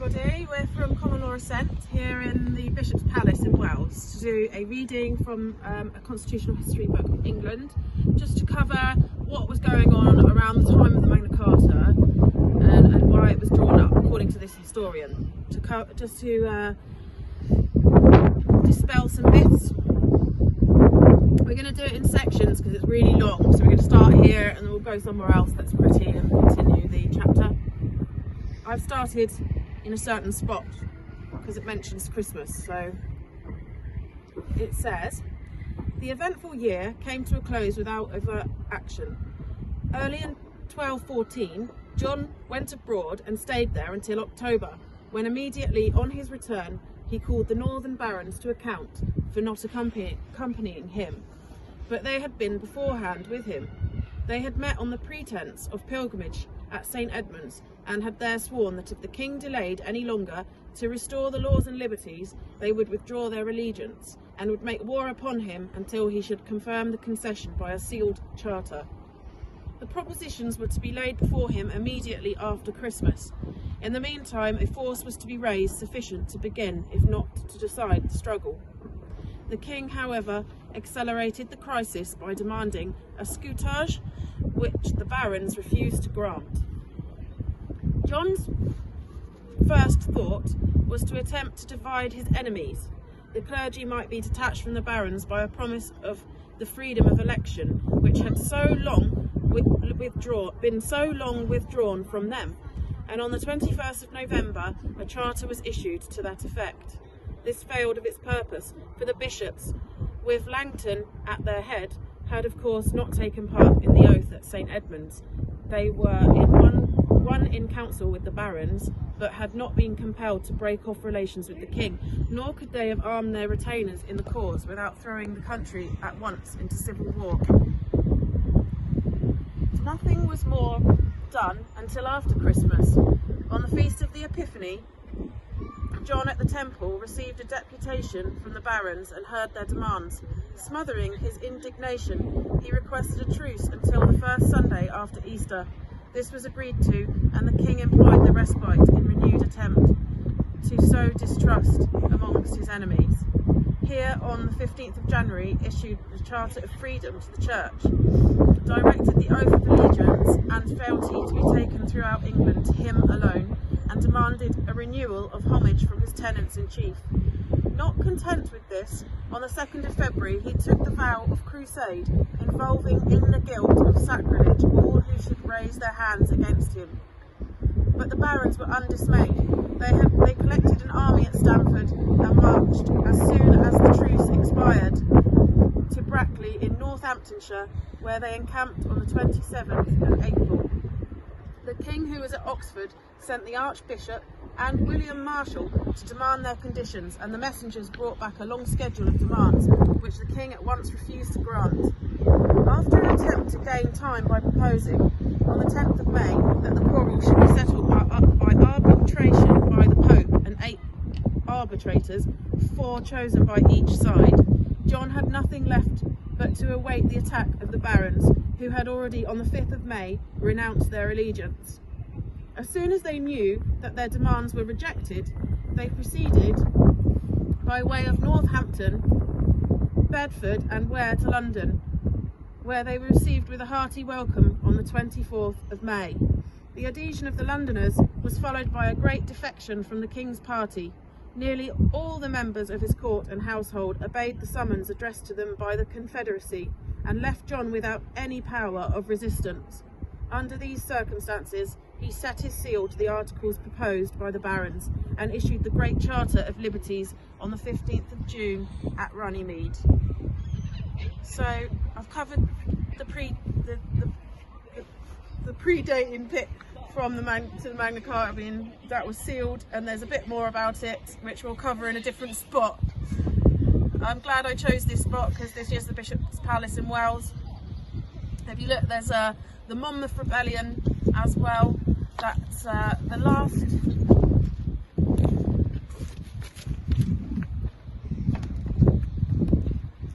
everybody, we're from Common Law Ascent here in the Bishop's Palace in Wales to do a reading from a constitutional history book of England, just to cover what was going on around the time of the Magna Carta and why it was drawn up according to this historian, just to dispel some myths. We're going to do it in sections because it's really long, so we're going to start here and then we'll go somewhere else that's pretty and continue the chapter. I've started in a certain spot because it mentions Christmas, so it says, the eventful year came to a close without overt action. Early in 1214, John went abroad and stayed there until October, when immediately on his return he called the northern barons to account for not accompanying him, but they had been beforehand with him. They had met on the pretence of pilgrimage at St. Edmund's, and had there sworn that if the king delayed any longer to restore the laws and liberties, they would withdraw their allegiance, and would make war upon him until he should confirm the concession by a sealed charter. The propositions were to be laid before him immediately after Christmas. In the meantime, a force was to be raised sufficient to begin, if not to decide, the struggle. The king, however, accelerated the crisis by demanding a scutage, which the barons refused to grant. John's first thought was to attempt to divide his enemies. The clergy might be detached from the barons by a promise of the freedom of election, which had been so long withdrawn from them, and on the 21st of November a charter was issued to that effect. This failed of its purpose, for the bishops, with Langton at their head, had of course not taken part in the oath at St. Edmund's. They were one in council with the barons, but had not been compelled to break off relations with the king, nor could they have armed their retainers in the cause without throwing the country at once into civil war. Nothing was more done until after Christmas. On the feast of the Epiphany, John at the temple received a deputation from the barons and heard their demands. Smothering his indignation, he requested a truce until the first Sunday after Easter. This was agreed to, and the king employed the respite in renewed attempt to sow distrust amongst his enemies. Here, on the 15th of January, issued the Charter of Freedom to the Church, directed the oath of allegiance and fealty to be taken throughout England to him alone, and demanded a renewal of homage from his tenants-in-chief. Not content with this, on the 2nd of February he took the vow of crusade, involving in the guilt of sacrilege all who should raise their hands against him. But the barons were undismayed. They collected an army at Stamford and marched, as soon as the truce expired, to Brackley in Northamptonshire, where they encamped on the 27th of April. The king, who was at Oxford, sent the Archbishop and William Marshal to demand their conditions, and the messengers brought back a long schedule of demands, which the king at once refused to grant. After an attempt to gain time by proposing, on the 10th of May, that the quarrel should be settled by arbitration by the Pope and 8 arbitrators, 4 chosen by each side, John had nothing left but to await the attack of the barons, who had already on the 5th of May renounced their allegiance. As soon as they knew that their demands were rejected, they proceeded by way of Northampton, Bedford and Ware to London, where they were received with a hearty welcome on the 24th of May. The adhesion of the Londoners was followed by a great defection from the king's party. Nearly all the members of his court and household obeyed the summons addressed to them by the Confederacy, and left John without any power of resistance. Under these circumstances, he set his seal to the articles proposed by the barons, and issued the Great Charter of Liberties on the 15th of June at Runnymede. So I've covered the predating bit from the Magna Carta, being that was sealed, and there's a bit more about it which we'll cover in a different spot. I'm glad I chose this spot because this is the Bishop's Palace in Wales. If you look, there's the Monmouth Rebellion as well. That's the last